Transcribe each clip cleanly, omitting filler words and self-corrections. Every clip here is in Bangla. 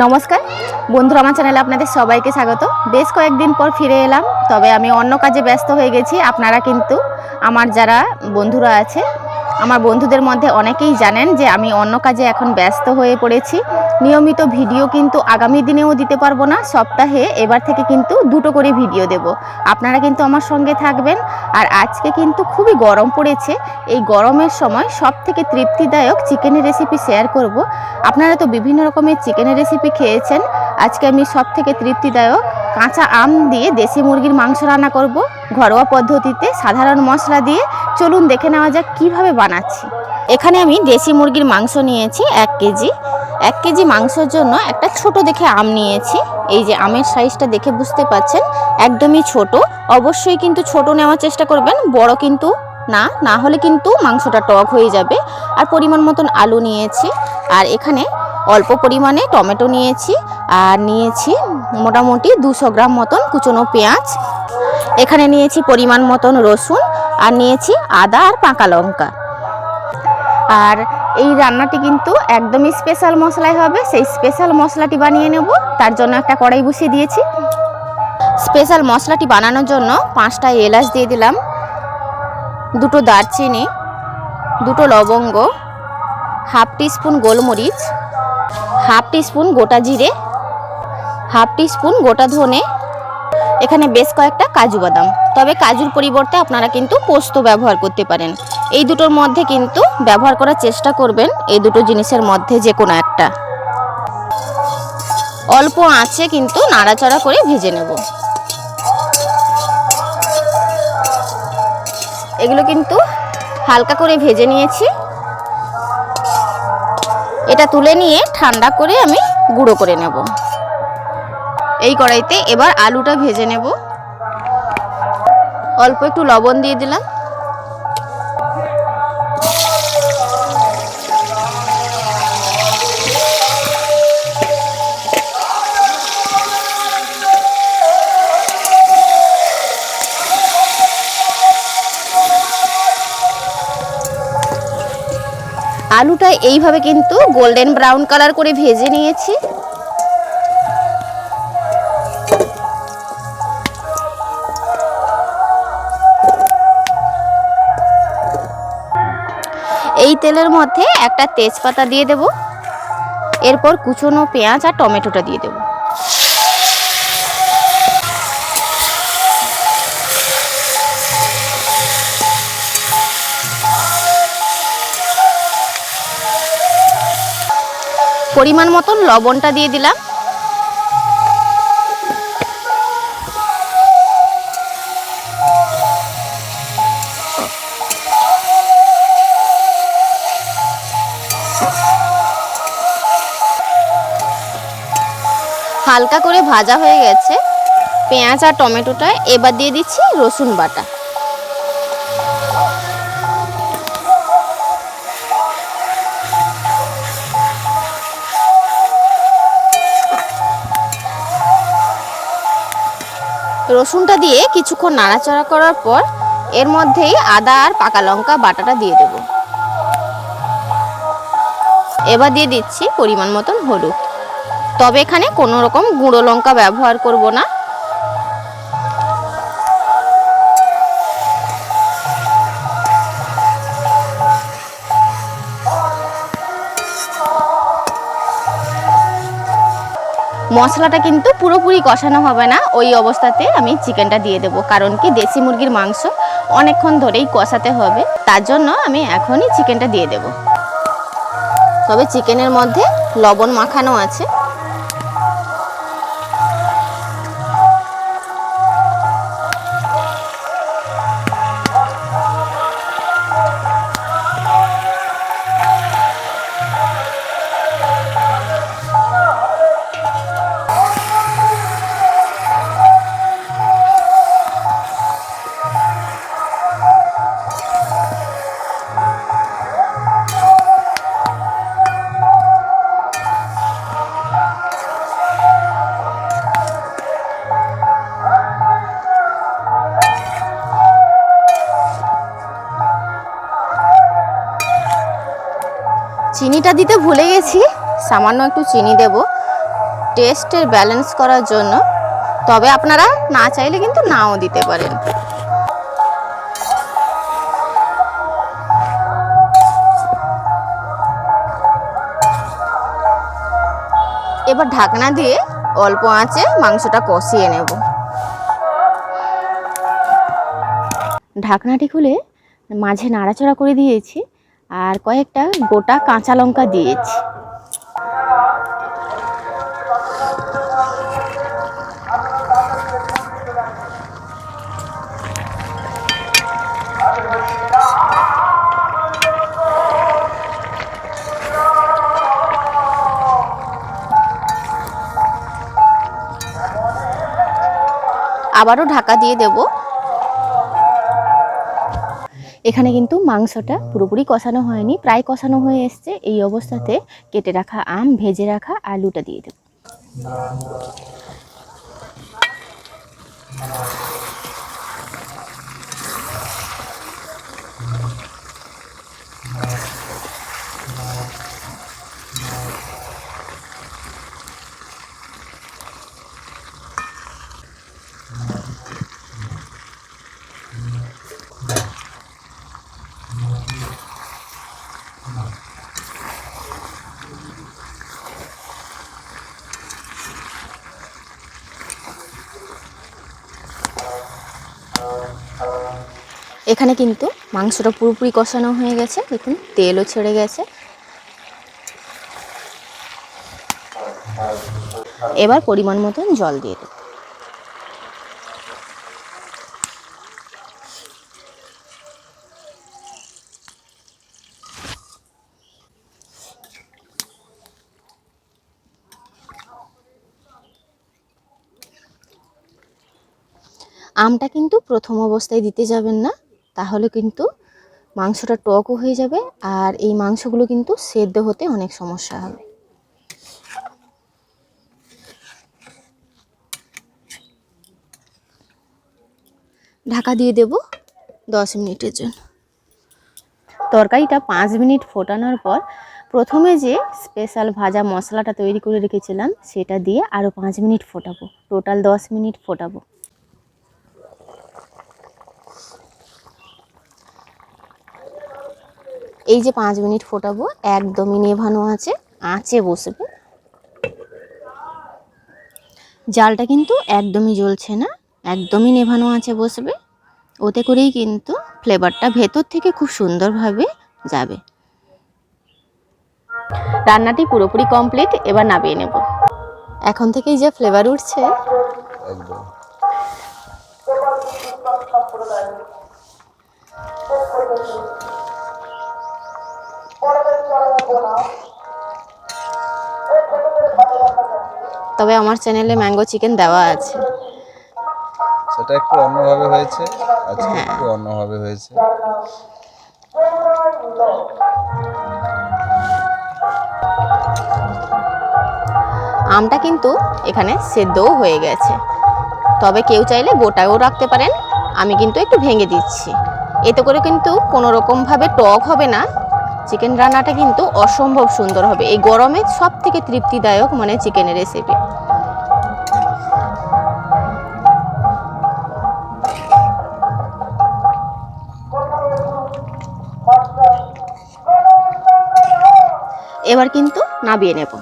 নমস্কার বন্ধুরা, আমার চ্যানেলে আপনাদের সবাইকে স্বাগত। বেশ কয়েকদিন পর ফিরে এলাম, তবে আমি অন্য কাজে ব্যস্ত হয়ে গেছি। আপনারা কিন্তু আমার যারা বন্ধুরা আছে, আমার বন্ধুদের মধ্যে অনেকেই জানেন যে আমি অন্য কাজে এখন ব্যস্ত হয়ে পড়েছি। নিয়মিত ভিডিও কিন্তু আগামী দিনেও দিতে পারবো না। সপ্তাহে এবার থেকে কিন্তু দুটো করে ভিডিও দেব। আপনারা কিন্তু আমার সঙ্গে থাকবেন। আর আজকে কিন্তু খুবই গরম পড়েছে। এই গরমের সময় সবথেকে তৃপ্তিদায়ক চিকেনের রেসিপি শেয়ার করব। আপনারা তো বিভিন্ন রকমের চিকেনের রেসিপি খেয়েছেন। আজকে আমি সবথেকে তৃপ্তিদায়ক কাঁচা আম দিয়ে দেশি মুরগির মাংস রান্না করব, ঘরোয়া পদ্ধতিতে সাধারণ মশলা দিয়ে। চলুন দেখে নেওয়া যাক কীভাবে বানাচ্ছি। এখানে আমি দেশি মুরগির মাংস নিয়েছি 1 কেজি। 1 কেজি মাংসের জন্য একটা ছোট দেখে আম নিয়েছি। এই যে আমের সাইজটা দেখে বুঝতে পাচ্ছেন, একদমই ছোট। অবশ্যই কিন্তু ছোট নেওয়ার চেষ্টা করবেন, বড় কিন্তু না হলে কিন্তু মাংসটা টক হয়ে যাবে। আর পরিমাণ মতন আলু নিয়েছি, আর এখানে অল্প পরিমাণে টমেটো নিয়েছি, আর নিয়েছি মোটামুটি 200 গ্রাম মতন কুচনো পেঁয়াজ। এখানে নিয়েছি পরিমাণ মতন রসুন, আর নিয়েছি আদা আর পাকা লঙ্কা। আর এই রান্নাটি কিন্তু একদমই স্পেশাল মশলাই হবে। সেই স্পেশাল মশলাটি বানিয়ে নেব। তার জন্য একটা কড়াই বসিয়ে দিয়েছি। স্পেশাল মশলাটি বানানোর জন্য 5টা এলাচ দিয়ে দিলাম, 2টো দারচিনি, 2টো লবঙ্গ, হাফ টিস্পুন গোলমরিচ, হাফ টিস্পুন গোটা জিরে, হাফ টিস্পুন গোটা ধনে। এখানে বেশ কয়েকটা কাজু বাদাম, তবে কাজুর পরিবর্তে আপনারা কিন্তু পোস্ত ব্যবহার করতে পারেন। এই দুটোর মধ্যে কিন্তু ব্যবহার করার চেষ্টা করবেন, এই দুটো জিনিসের মধ্যে যে কোনো একটা। অল্প আঁচে কিন্তু নাড়াচাড়া করে ভেজে নেব। এগুলো কিন্তু হালকা করে ভেজে নিয়েছি। এটা তুলে নিয়ে ঠান্ডা করে আমি গুঁড়ো করে নেব। এই কড়াইতে এবার আলুটা ভেজে নেব। অল্প একটু লবণ দিয়ে দিলাম। আলুটা এইভাবে কিন্তু গোল্ডেন ব্রাউন কালার করে ভেজে নিয়েছি। এই তেলের মধ্যে একটা তেজপাতা দিয়ে দেব। এরপর কুচনো পেঁয়াজ আর টমেটোটা দিয়ে দেব। পরিমাণ মতন লবণটা দিয়ে দিলাম। হালকা করে ভাজা হয়ে গেছে পেঁয়াজ আর টমেটোটা। এবার দিয়ে দিচ্ছি রসুন বাটা। রসুনটা দিয়ে কিছুক্ষণ নাড়াচাড়া করার পর এর মধ্যেই আদা আর পাকা লঙ্কা বাটাটা দিয়ে দেব। এবার দিয়ে দিচ্ছি পরিমাণ মতন হলুদ, তবে এখানে কোনো রকম গুঁড়ো লঙ্কা ব্যবহার করব না। মশলাটা কিন্তু পুরোপুরি কষানো হবে না। ওই অবস্থাতে আমি চিকেনটা দিয়ে দেবো, কারণ কি দেশি মুরগির মাংস অনেকক্ষণ ধরেই কষাতে হবে। তার জন্য আমি এখনই চিকেনটা দিয়ে দেব। তবে চিকেনের মধ্যে লবণ মাখানো আছে। চিনিটা দিতে ভুলে গেছি, সামান্য একটু চিনি দেব। টেস্টের ব্যালেন্স করার জন্য, তবে আপনারা না চাইলে কিন্তু নাও দিতে পারেন। এবার ঢাকনা দিয়ে অল্প আঁচে মাংসটা কষিয়ে নেব। ঢাকনাটি খুলে মাঝে নাড়াচাড়া করে দিয়েছি আর কয়েকটা গোটা কাঁচা লঙ্কা দিয়েছি। আবারও ঢাকা দিয়ে দেব। এখানে কিন্তু মাংসটা পুরোপুরি কষানো হয়নি, প্রায় কষানো হয়ে এসছে। এই অবস্থাতে কেটে রাখা আম, ভেজে রাখা আলুটা দিয়ে দেব। এখানে কিন্তু মাংসটা পুরোপুরি কষানো হয়ে গেছে, দেখুন তেলও ছেড়ে গেছে। এবার পরিমাণ মতন জল দিয়ে দেব। আমটা কিন্তু প্রথম অবস্থায় দিতে যাবেন না, তাহলে কিন্তু মাংসটা টকও হয়ে যাবে আর এই মাংসগুলো কিন্তু সেদ্ধ হতে অনেক সমস্যা হবে। ঢাকা দিয়ে দেব 10 মিনিটের জন্য। তরকারিটা 5 মিনিট ফোটানোর পর প্রথমে যে স্পেশাল ভাজা মশলাটা তৈরি করে রেখেছিলাম সেটা দিয়ে আরও 5 মিনিট ফোটাবো, টোটাল 10 মিনিট ফোটাবো। এই যে 5 মিনিট ফোটাবো, একদমই নেভানো আছে, আঁচে বসবে। জালটা কিন্তু একদমই জ্বলছে না, একদমই নেভানো আছে বসবে। ওতে করেই কিন্তু ফ্লেভারটা ভেতর থেকে খুব সুন্দরভাবে যাবে। রান্নাটি পুরোপুরি কমপ্লিট, এবার নামিয়ে নেব। এখন থেকেই যে ফ্লেভার উঠছে একদম। তবে আমার চ্যানেলে ম্যাঙ্গো চিকেন দেওয়া আছে, সেটা একটু অন্যভাবে হয়েছে, আজকে একটু অন্যভাবে হয়েছে। আমটা কিন্তু এখানে সেদ্ধও হয়ে গেছে, তবে কেউ চাইলে গোটাও রাখতে পারেন। আমি কিন্তু একটু ভেঙে দিচ্ছি, এতে করে কিন্তু কোনো রকমভাবে টক হবে না। চিকেন রান্নাটা কিন্তু অসম্ভব সুন্দর হবে। এই গরমে সব থেকে তৃপ্তিদায়ক মানে চিকেনের রেসিপি। এবার কিন্তু নামিয়ে নেব।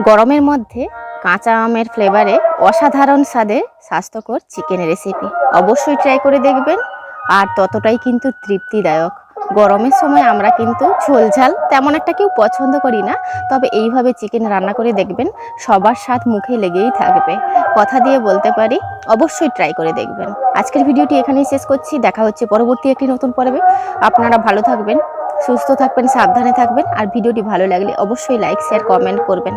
গরমের মধ্যে কাঁচা আমের ফ্লেভারে অসাধারণ স্বাদের স্বাস্থ্যকর চিকেন রেসিপি অবশ্যই ট্রাই করে দেখবেন, আর ততটাই কিন্তু তৃপ্তিদায়ক। গরমের সময় আমরা কিন্তু ঝোল ঝাল তেমন একটা কেউ পছন্দ করি না, তবে এইভাবে চিকেন রান্না করে দেখবেন, সবার স্বাদ মুখে লেগেই থাকবে। কথা দিয়ে বলতে পারি, অবশ্যই ট্রাই করে দেখবেন। আজকের ভিডিওটি এখানেই শেষ করছি, দেখা হচ্ছে পরবর্তী একটি নতুন পর্বে। আপনারা ভালো থাকবেন, সুস্থ থাকবেন, সাবধানে থাকবেন, আর ভিডিওটি ভালো লাগলে অবশ্যই লাইক, শেয়ার, কমেন্ট করবেন।